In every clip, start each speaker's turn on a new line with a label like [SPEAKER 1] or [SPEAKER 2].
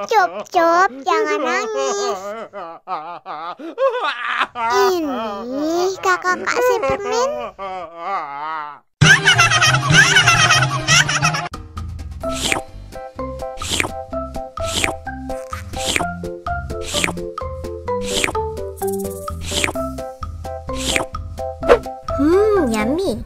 [SPEAKER 1] Cup, jangan nangis. Ini kakak kasih permen. Yummy.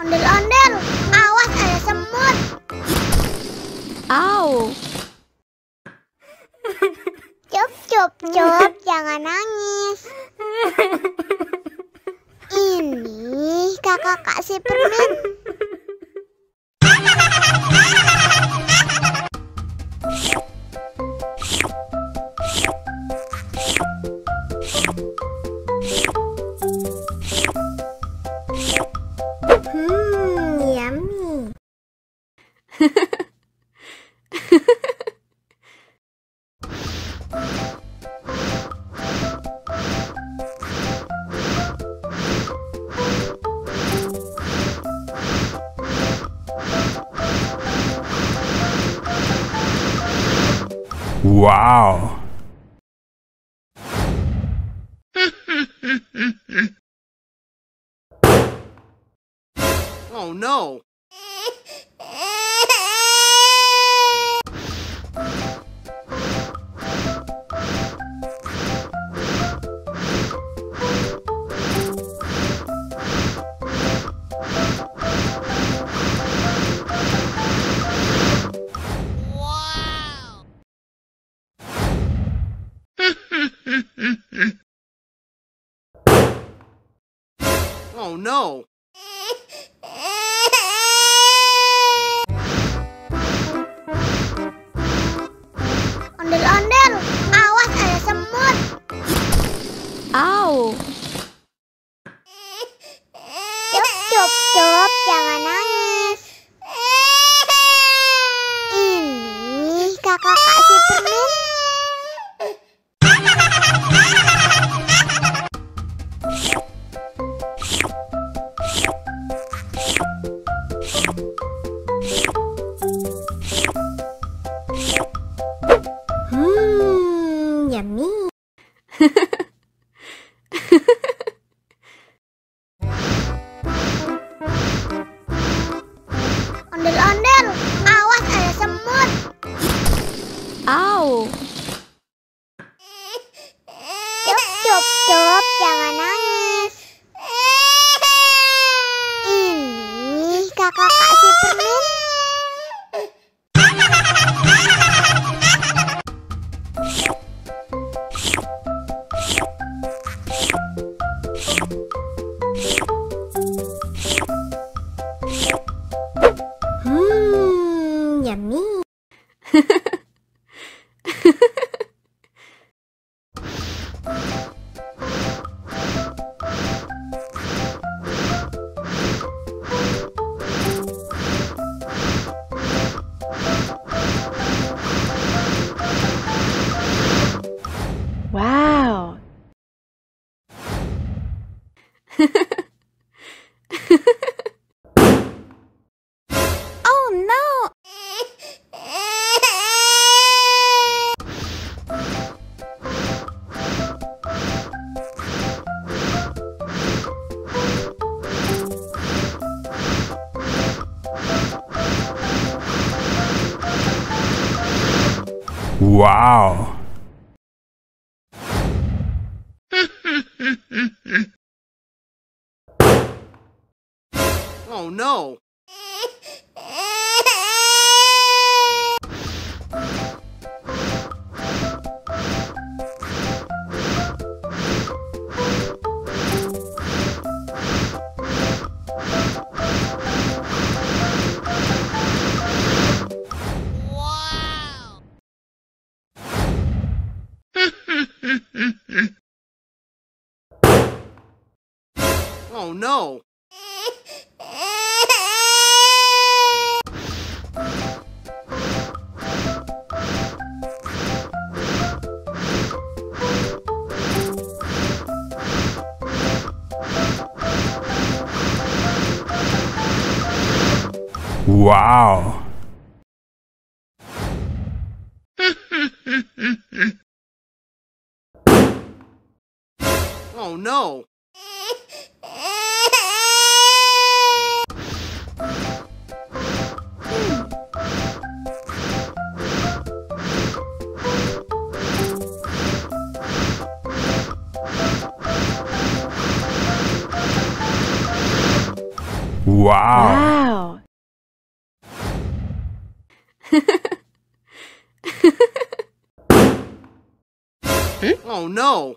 [SPEAKER 1] Ondel-ondel, awas ada semut.
[SPEAKER 2] Au.
[SPEAKER 1] Cup, jangan nangis. Ini kakak kasih permen. Yummy.
[SPEAKER 3] Wow.
[SPEAKER 4] Oh no. Oh no.
[SPEAKER 1] Ondel-ondel, awas ada semut.
[SPEAKER 2] Au.
[SPEAKER 1] Cup, jangan nangis. Ini kakak kasih permen. Yummy. Ondel-ondel, awas ada semut.
[SPEAKER 2] Au.
[SPEAKER 1] Cup, jangan nangis. Ini kakak kasih permen. Yummy.
[SPEAKER 2] Wow. Oh no.
[SPEAKER 3] Wow.
[SPEAKER 4] Oh no. Oh no.
[SPEAKER 3] Wow.
[SPEAKER 4] Oh no.
[SPEAKER 3] Wow.
[SPEAKER 2] Wow.
[SPEAKER 4] Oh no.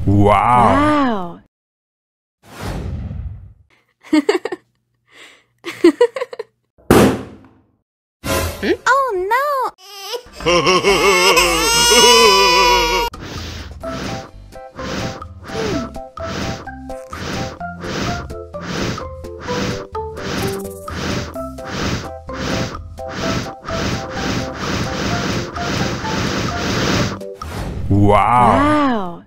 [SPEAKER 3] Wow.
[SPEAKER 2] Wow. Oh no!
[SPEAKER 3] Wow.
[SPEAKER 2] Wow.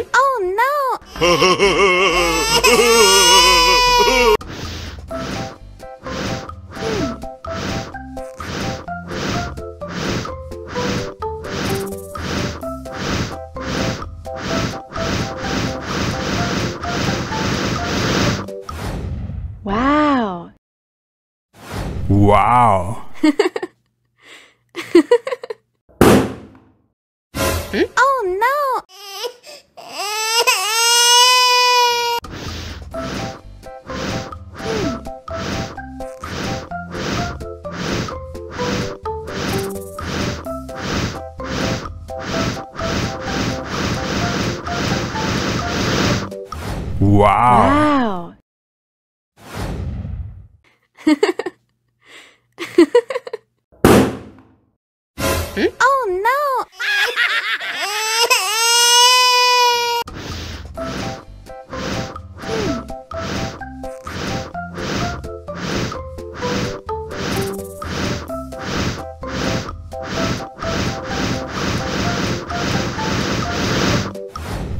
[SPEAKER 2] Oh no! Wow.
[SPEAKER 3] Wow.
[SPEAKER 2] Oh no!
[SPEAKER 3] Wow.
[SPEAKER 2] Wow. Oh no!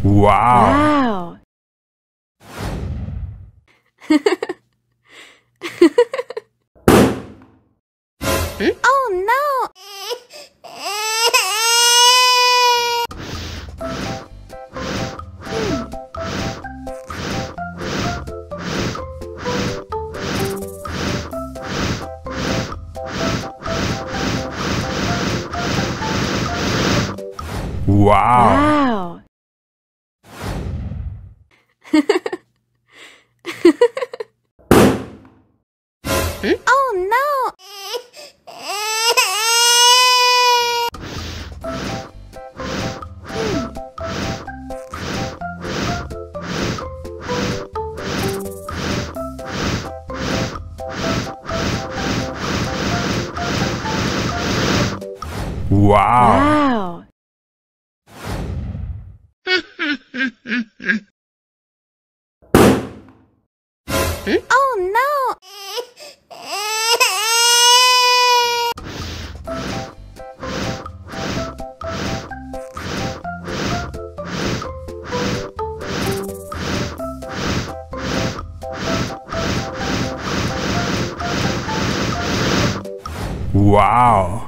[SPEAKER 3] Wow.
[SPEAKER 2] Wow. Oh no!
[SPEAKER 3] Wow.
[SPEAKER 2] Wow. Oh no!
[SPEAKER 3] Wow.
[SPEAKER 2] Wow. Oh no!
[SPEAKER 3] Wow.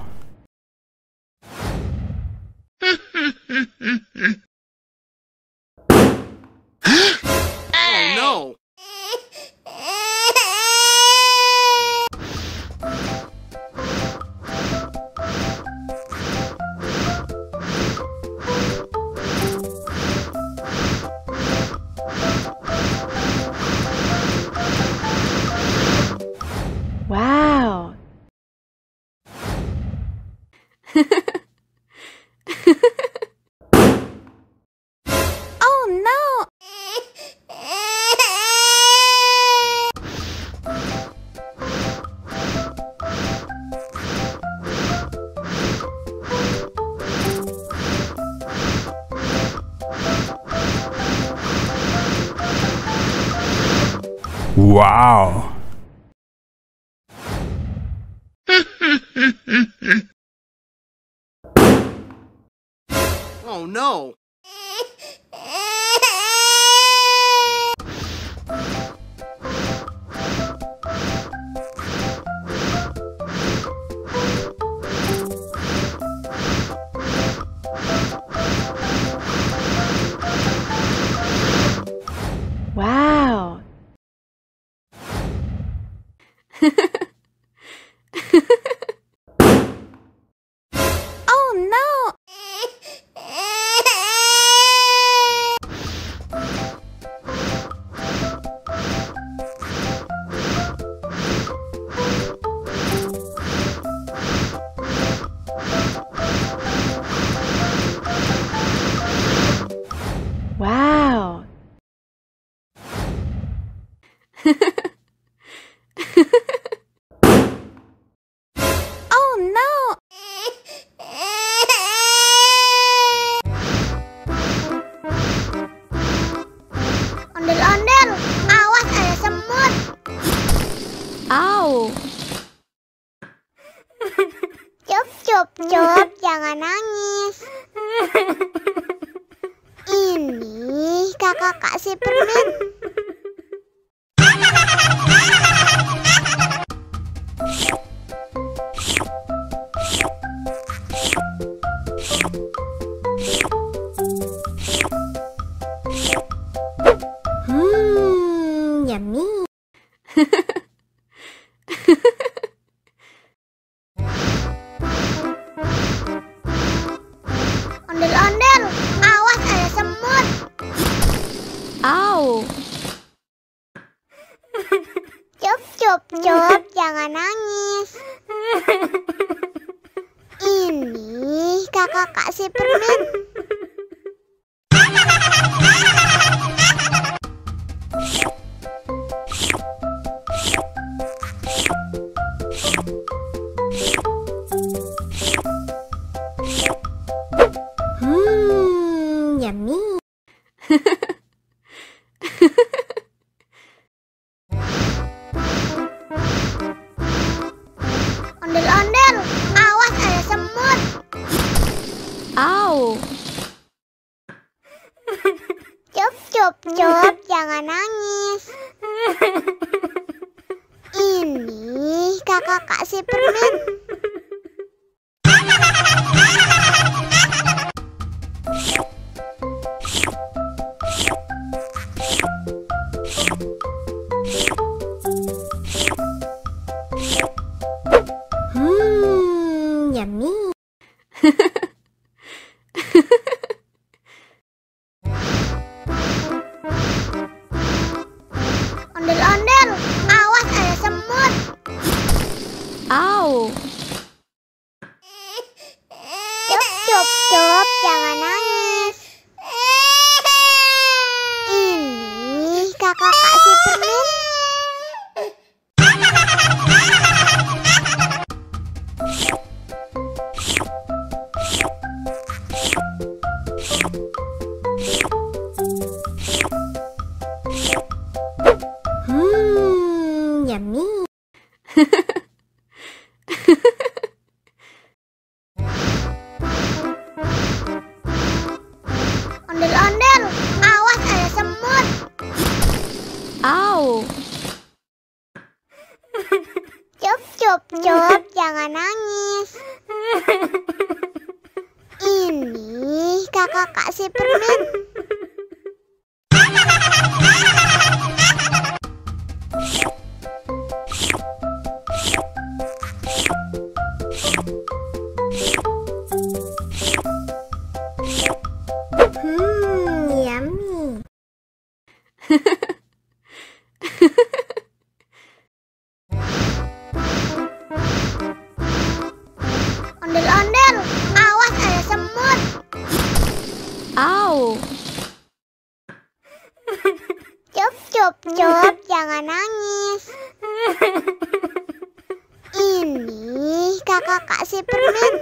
[SPEAKER 4] Oh no.
[SPEAKER 2] Wow.
[SPEAKER 3] Wow.
[SPEAKER 4] Oh no.
[SPEAKER 2] Wow. Oh no! Wow. Oh no!
[SPEAKER 1] Ondel-ondel, awas ada semut.
[SPEAKER 2] Ow!
[SPEAKER 1] Cup, cup, cup, jangan nangis. Ini kakak kasih permen. Yummy. Ondel-ondel, awas ada semut.
[SPEAKER 2] Ow!
[SPEAKER 1] Cup, cup, cup, jangan nangis. Ini kakak kasih permen. Yummy. Ondel-ondel, awas ada semut.
[SPEAKER 2] Ow!
[SPEAKER 1] Cup, cup, cup, jangan nangis. Ini kakak kasih permen. Yummy. Ondel-ondel, awas ada semut.
[SPEAKER 2] Ow!
[SPEAKER 1] Cup, cup, cup, jangan nangis. Ini kakak kasih permen. Yummy. Ondel-ondel, awas ada semut.
[SPEAKER 2] Ow!
[SPEAKER 1] Cup, cup, cup, jangan nangis. Ini kakak kasih permen. Yummy. Ondel-ondel, awas ada semut.
[SPEAKER 2] Ow!
[SPEAKER 1] Cup, cup, cup, jangan nangis. Ini kakak kasih permen.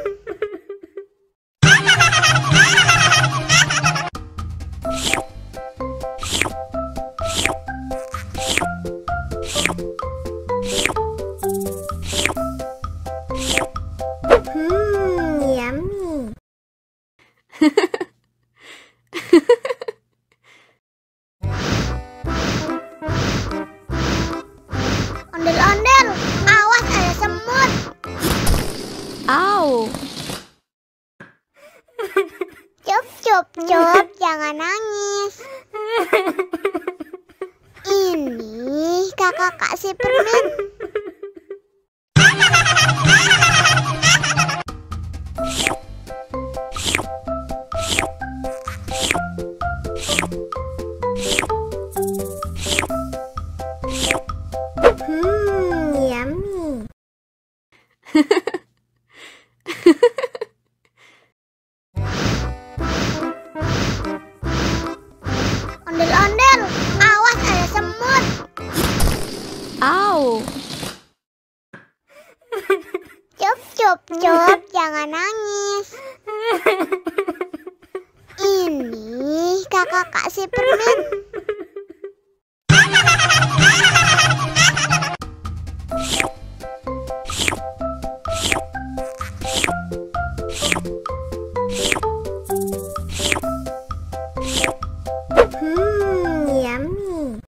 [SPEAKER 1] Ondel-ondel, awas ada semut.
[SPEAKER 2] Ow!
[SPEAKER 1] Cup, cup, cup, jangan nangis. Ini kakak kasih permen. Yummy. Ondel-ondel, awas ada semut.
[SPEAKER 2] Ow!
[SPEAKER 1] Cup, cup, cup, jangan nangis. Ini kakak kasih permen. Yummy.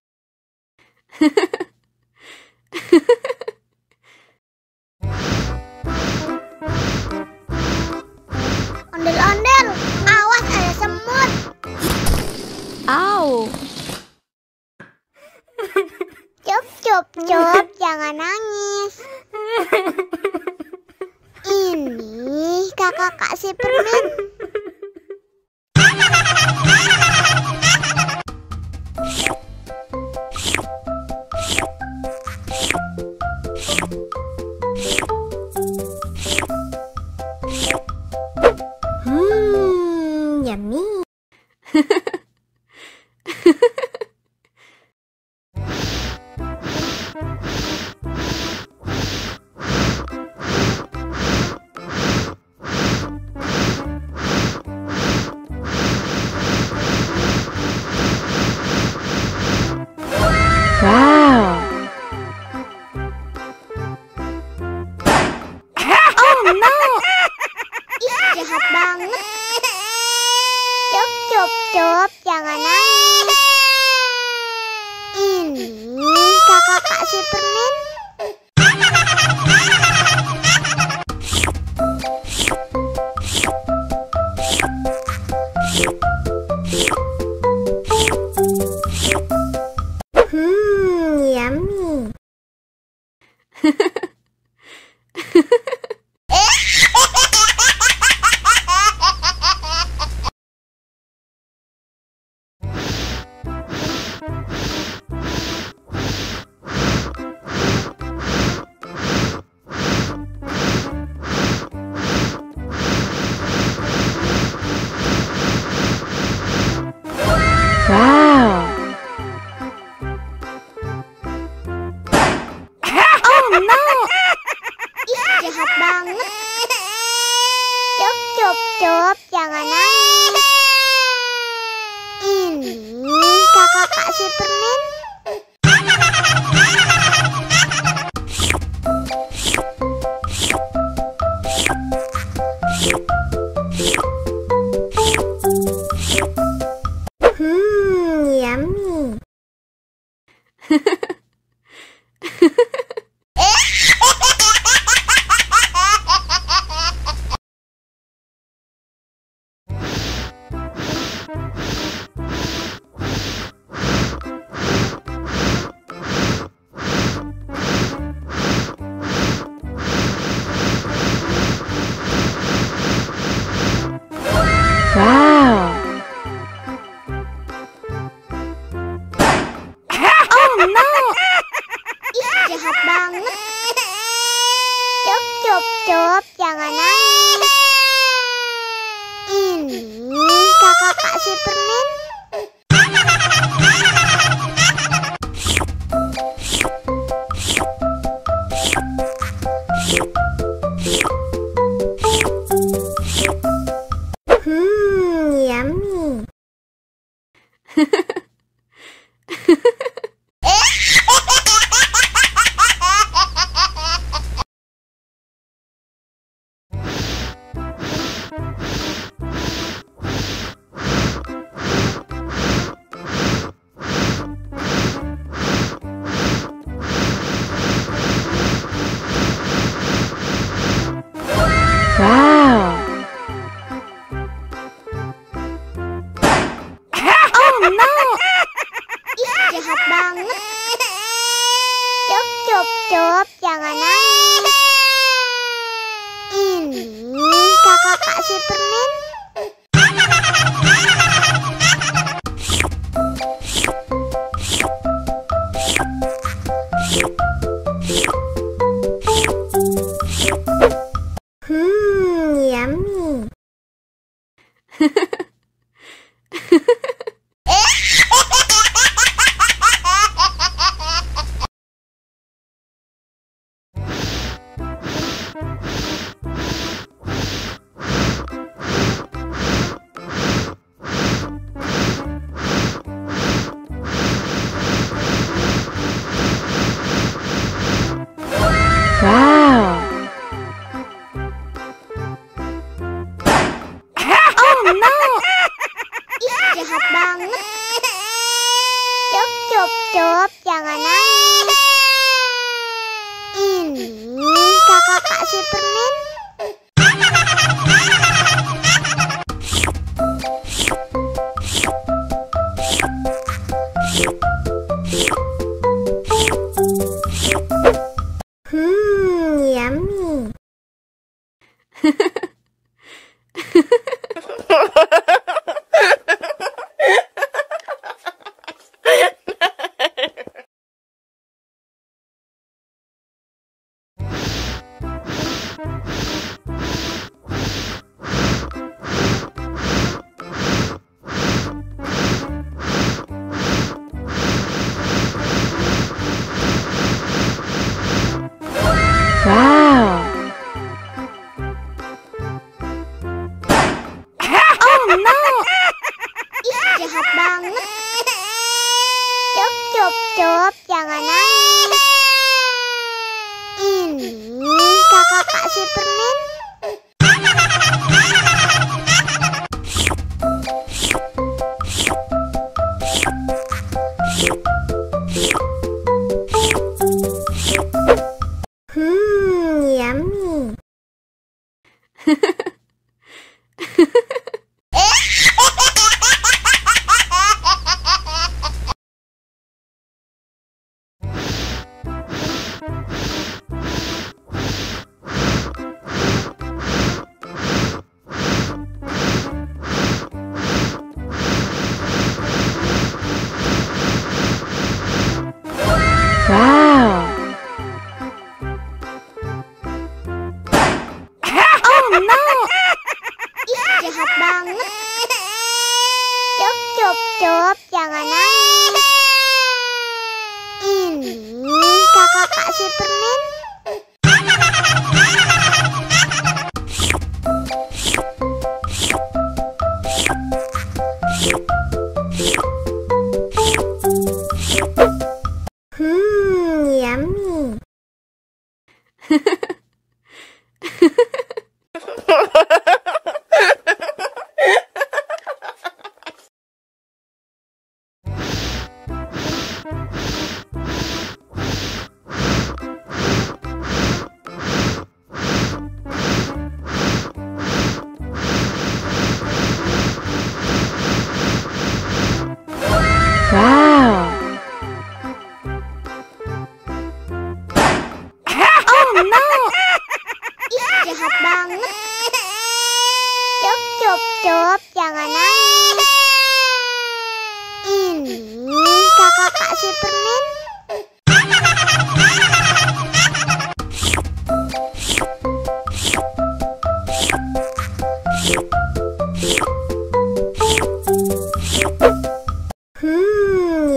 [SPEAKER 1] Ondel-ondel, awas ada semut.
[SPEAKER 2] Ow!
[SPEAKER 1] Cup, cup, cup, jangan nangis. Ini kakak kasih permen. Yummy.
[SPEAKER 2] Wow! Oh no!
[SPEAKER 1] Ih, jahat banget. Cup, cup, cup, jangan nangis. Ini kakak kasih permen. Yummy.
[SPEAKER 2] Wow! Oh no!
[SPEAKER 1] Ih, jahat banget. Cup, cup, cup, jangan nangis. Ini kakak kasih permen. Yummy.
[SPEAKER 2] Wow! Oh no!
[SPEAKER 1] Ih, jahat banget. Cup, cup, cup, jangan nangis. Ini kakak kasih permen. Yummy.
[SPEAKER 2] no.
[SPEAKER 1] Ih, jahat banget. Cup, cup, cup, jangan nangis. Ini kakak kasih permen. Yummy.
[SPEAKER 2] Wow. Oh no.
[SPEAKER 1] Ih, jahat banget. Cup, cup, cup, jangan nangis. Ini kakak kasih permen. Yummy.
[SPEAKER 2] Wow. Oh no.
[SPEAKER 1] Ih, jahat banget. Cup, cup, cup, jangan nangis. Ini kakak kasih permen. Yummy.
[SPEAKER 2] Wow. Oh no.
[SPEAKER 1] Ih, jahat banget. Cup, cup, cup, jangan nangis. Ini kakak kasih permen. Yummy.
[SPEAKER 2] Wow. Oh no.
[SPEAKER 1] Ih, jahat banget. Cup, cup, cup, jangan nangis. Ini kakak kasih permen.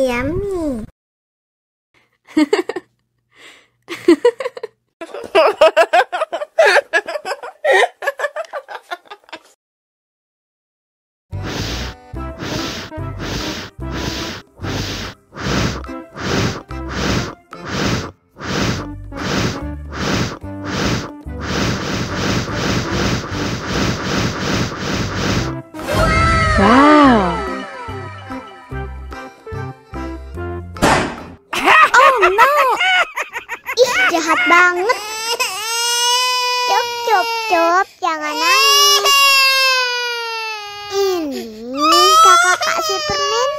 [SPEAKER 1] Yummy.
[SPEAKER 2] Wow. Oh no.
[SPEAKER 1] Ih, jahat banget. Cup, cup, cup, jangan nangis. Ini kakak kasih permen.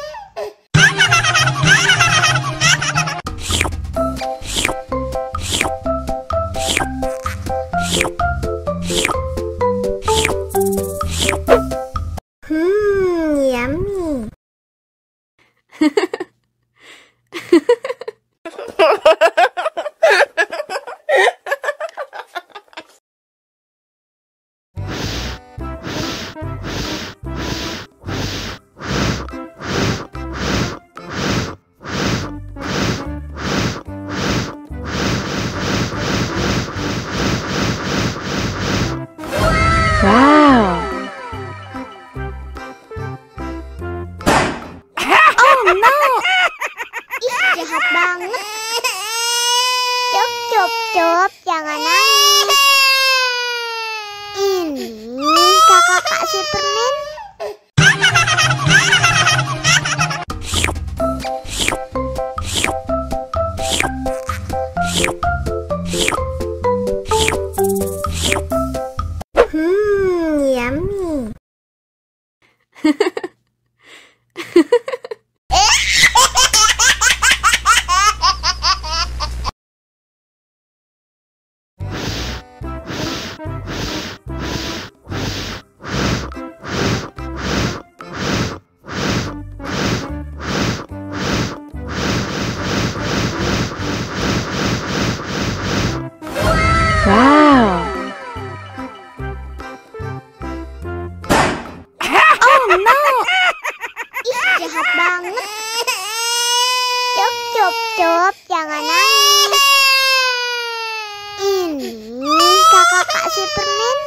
[SPEAKER 2] Wow. Oh no.
[SPEAKER 1] Ih, jahat banget. Cup, cup, cup, jangan nangis. Ini kakak kasih permen. Yummy.
[SPEAKER 2] Wow. Oh no.
[SPEAKER 1] Ih, jahat banget. Cup, cup, cup, jangan nangis. Ini kakak kasih permen.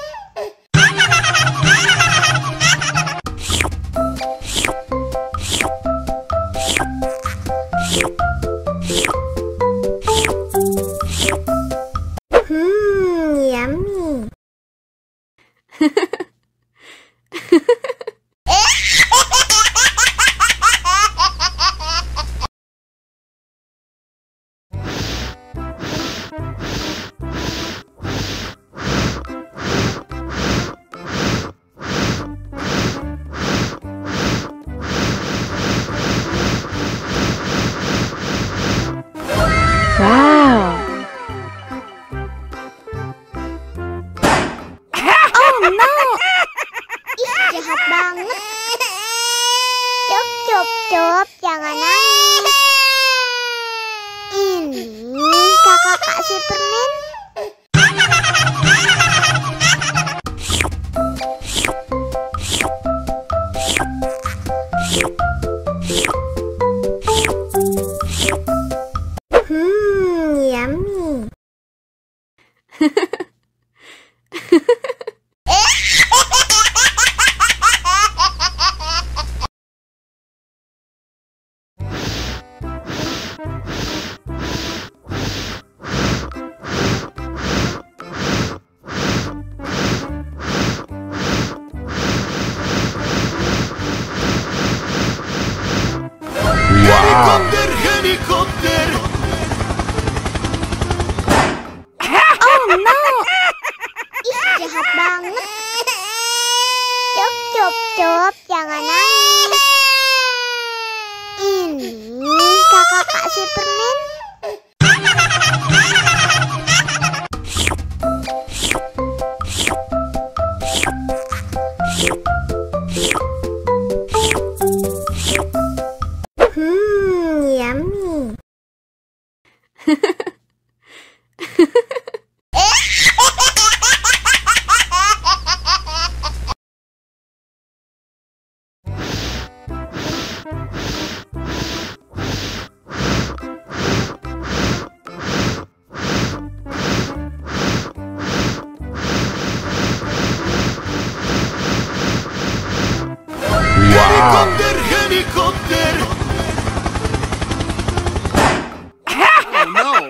[SPEAKER 1] Yummy.
[SPEAKER 2] Wow. Oh no.
[SPEAKER 1] Ih, jahat banget. Cup, cup, cup, jangan nangis. Ini kakak kasih permen. Yummy.
[SPEAKER 3] Wow.
[SPEAKER 4] Helikopter!
[SPEAKER 2] Oh no.
[SPEAKER 1] Ih, jahat banget. Cup, cup, cup, jangan nangis. Ini kakak kasih permen. Yummy.
[SPEAKER 3] Wow.
[SPEAKER 4] Helikopter! Oh no!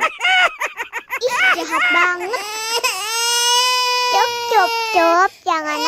[SPEAKER 1] Ih, jahat banget. Cup, cup, cup, jangan